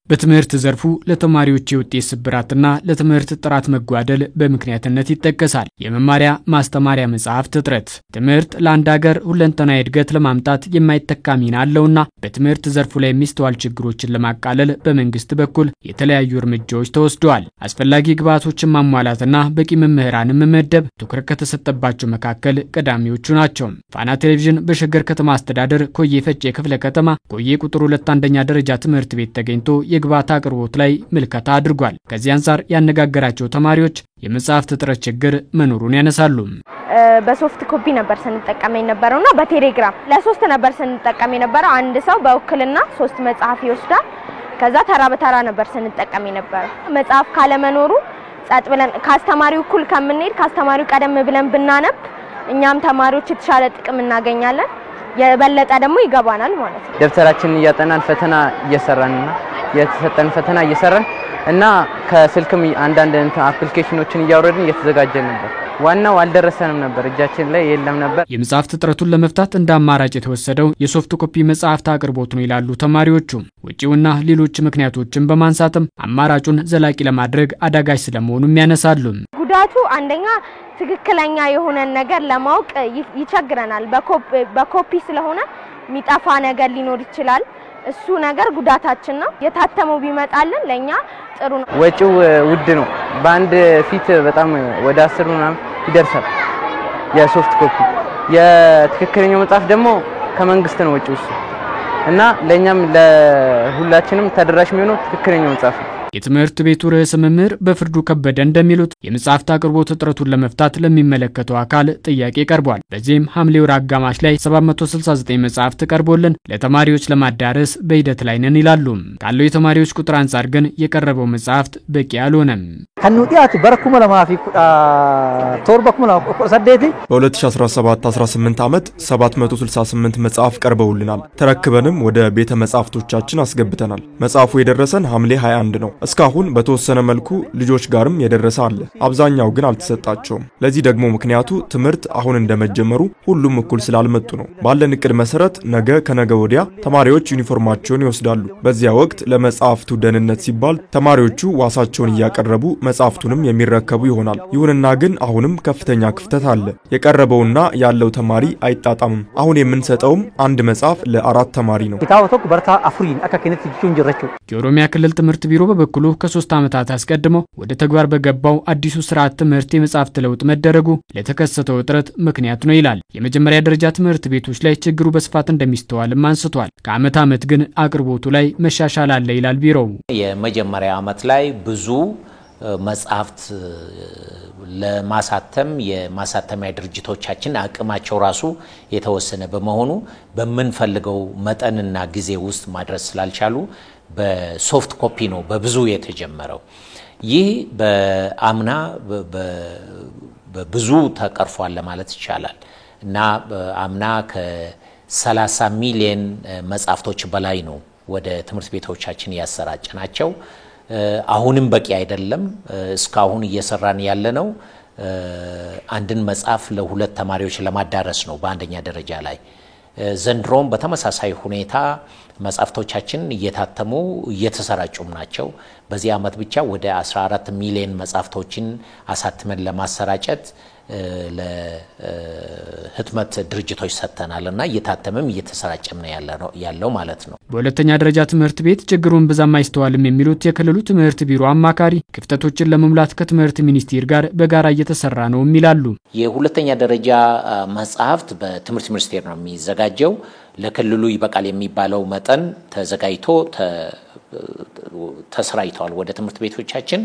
በትምህርት ዘርፉ ለተማሪዎች የውጤት ስብራትና ለትምህርት ጥራት መጓደል በምክንያትነት ይጠቀሳል። የመማሪያ ማስተማሪያ መጽሐፍት እጥረት ትምህርት ለአንድ ሀገር ሁለንተናዊ እድገት ለማምጣት የማይተካ ሚና አለውና በትምህርት ዘርፉ ላይ የሚስተዋል ችግሮችን ለማቃለል በመንግስት በኩል የተለያዩ እርምጃዎች ተወስደዋል። አስፈላጊ ግብዓቶችን ማሟላትና በቂ መምህራንን መመደብ ትኩረት ከተሰጠባቸው መካከል ቀዳሚዎቹ ናቸው። ፋና ቴሌቪዥን በሸገር ከተማ አስተዳደር ኮዬ ፈጬ ክፍለ ከተማ ኮዬ ቁጥር 2 አንደኛ ደረጃ ትምህርት ቤት ተገኝቶ የግብዓት አቅርቦት ላይ ምልከታ አድርጓል። ከዚህ አንፃር ያነጋገራቸው ተማሪዎች የመጽሐፍት እጥረት ችግር መኖሩን ያነሳሉ። በሶፍት ኮፒ ነበር ስንጠቀም የነበረውና በቴሌግራም ለሶስት ነበር ስንጠቀም የነበረው። አንድ ሰው በውክልና 3 መጽሐፍ ይወስዳል። ከዛ ተራ በተራ ነበር ስንጠቀም የነበረው። መጽሐፍ ካለ መኖሩ ጻጥ ብለን ካስተማሪው እኩል ከምንሄድ ካስተማሪው ቀደም ብለን ብናነብ እኛም ተማሪዎች የተሻለ ጥቅም እናገኛለን። የበለጠ ደግሞ ይገባናል ማለት ነው። ደብተራችንን እያጠናን ፈተና እየሰራንና የተሰጠን ፈተና እየሰራን እና ከስልክም አንዳንድ አፕሊኬሽኖችን እያወረድን እየተዘጋጀን ነበር። ዋናው አልደረሰንም ነበር፣ እጃችን ላይ የለም ነበር። የመጽሐፍት እጥረቱን ለመፍታት እንደ አማራጭ የተወሰደው የሶፍት ኮፒ መጽሐፍት አቅርቦት ነው ይላሉ ተማሪዎቹ። ወጪውና ሌሎች ምክንያቶችን በማንሳትም አማራጩን ዘላቂ ለማድረግ አዳጋች ስለመሆኑም ያነሳሉ። ጉዳቱ አንደኛ ትክክለኛ የሆነ ነገር ለማወቅ ይቸግረናል። በኮፒ ስለሆነ የሚጠፋ ነገር ሊኖር ይችላል። እሱ ነገር ጉዳታችን ነው። የታተመው ቢመጣልን ለኛ ጥሩ ነው። ወጪው ውድ ነው። በአንድ ፊት በጣም ወደ 10 ምናምን ይደርሳል የሶፍት ኮፒ። የትክክለኛው መጽሐፍ ደግሞ ከመንግስት ነው ወጪው እሱ እና ለኛም ለሁላችንም ተደራሽ የሚሆነው ትክክለኛው መጽሐፍ ነው። የትምህርት ቤቱ ርዕሰ መምህር በፍርዱ ከበደ እንደሚሉት የመጽሐፍት አቅርቦት እጥረቱን ለመፍታት ለሚመለከተው አካል ጥያቄ ቀርቧል። በዚህም ሐምሌ ወር አጋማሽ ላይ 769 መጽሐፍት ቀርቦልን ለተማሪዎች ለማዳረስ በሂደት ላይ ነን ይላሉ። ካለው የተማሪዎች ቁጥር አንፃር ግን የቀረበው መጽሐፍት በቂ አልሆነም። ከኑጢያቱ በረኩመ ለማፊ ቶርበኩመ ሰደቲ በ2017-18 ዓመት 768 መጽሐፍ ቀርበውልናል። ተረክበንም ወደ ቤተ መጽሐፍቶቻችን አስገብተናል። መጽሐፉ የደረሰን ሐምሌ 21 ነው። እስካሁን በተወሰነ መልኩ ልጆች ጋርም የደረሰ አለ። አብዛኛው ግን አልተሰጣቸውም። ለዚህ ደግሞ ምክንያቱ ትምህርት አሁን እንደመጀመሩ ሁሉም እኩል ስላልመጡ ነው። ባለን እቅድ መሰረት ነገ ከነገ ወዲያ ተማሪዎች ዩኒፎርማቸውን ይወስዳሉ። በዚያ ወቅት ለመጽሐፍቱ ደህንነት ሲባል ተማሪዎቹ ዋሳቸውን እያቀረቡ መጽሐፍቱንም የሚረከቡ ይሆናል። ይሁንና ግን አሁንም ከፍተኛ ክፍተት አለ። የቀረበውና ያለው ተማሪ አይጣጣምም። አሁን የምንሰጠውም አንድ መጽሐፍ ለ4 ተማሪ ነው። ታውቶክ በርታ አፍሪን አካከነት ጁንጅረቹ የኦሮሚያ ክልል ትምህርት ቢሮ በበኩሉ ከ3 ዓመታት አስቀድሞ ወደ ተግባር በገባው አዲሱ ስርዓት ትምህርት የመጽሐፍት ለውጥ መደረጉ ለተከሰተው እጥረት ምክንያት ነው ይላል። የመጀመሪያ ደረጃ ትምህርት ቤቶች ላይ ችግሩ በስፋት እንደሚስተዋልም አንስቷል። ከዓመት ዓመት ግን አቅርቦቱ ላይ መሻሻል አለ ይላል ቢሮው። የመጀመሪያ ዓመት ላይ ብዙ መጽሐፍት ለማሳተም የማሳተሚያ ድርጅቶቻችን አቅማቸው ራሱ የተወሰነ በመሆኑ በመንፈልገው መጠንና ጊዜ ውስጥ ማድረስ ስላልቻሉ በሶፍት ኮፒ ነው በብዙ የተጀመረው። ይህ በአምና በብዙ ተቀርፏል ለማለት ይቻላል እና አምና ከ30 ሚሊዮን መጽሐፍቶች በላይ ነው ወደ ትምህርት ቤቶቻችን ያሰራጨናቸው። አሁንም በቂ አይደለም። እስካሁን እየሰራን ያለነው አንድን መጽሐፍ ለ2 ተማሪዎች ለማዳረስ ነው በአንደኛ ደረጃ ላይ። ዘንድሮም በተመሳሳይ ሁኔታ መጽሐፍቶቻችን እየታተሙ እየተሰራጩም ናቸው። በዚህ ዓመት ብቻ ወደ 14 ሚሊዮን መጽሐፍቶችን አሳትመን ለማሰራጨት ለህትመት ድርጅቶች ሰጥተናልና እየታተመም እየተሰራጨም ነው ያለው ማለት ነው። በሁለተኛ ደረጃ ትምህርት ቤት ችግሩን በዛም አይስተዋልም የሚሉት የክልሉ ትምህርት ቢሮ አማካሪ ክፍተቶችን ለመሙላት ከትምህርት ሚኒስቴር ጋር በጋራ እየተሰራ ነው ይላሉ። የሁለተኛ ደረጃ መጽሐፍት በትምህርት ሚኒስቴር ነው የሚዘጋጀው። ለክልሉ ይበቃል የሚባለው መጠን ተዘጋጅቶ ተሰራይቷል ወደ ትምህርት ቤቶቻችን።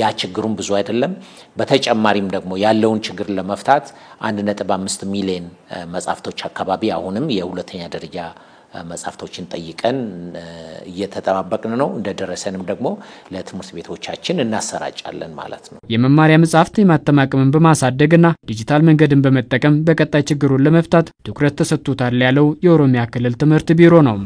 ያ ችግሩን ብዙ አይደለም። በተጨማሪም ደግሞ ያለውን ችግር ለመፍታት 1.5 ሚሊዮን መጽሐፍቶች አካባቢ አሁንም የሁለተኛ ደረጃ መጽሐፍቶችን ጠይቀን እየተጠባበቅን ነው። እንደደረሰንም ደግሞ ለትምህርት ቤቶቻችን እናሰራጫለን ማለት ነው። የመማሪያ መጽሐፍት የማተም አቅምን በማሳደግና ዲጂታል መንገድን በመጠቀም በቀጣይ ችግሩን ለመፍታት ትኩረት ተሰጥቶታል ያለው የኦሮሚያ ክልል ትምህርት ቢሮ ነው።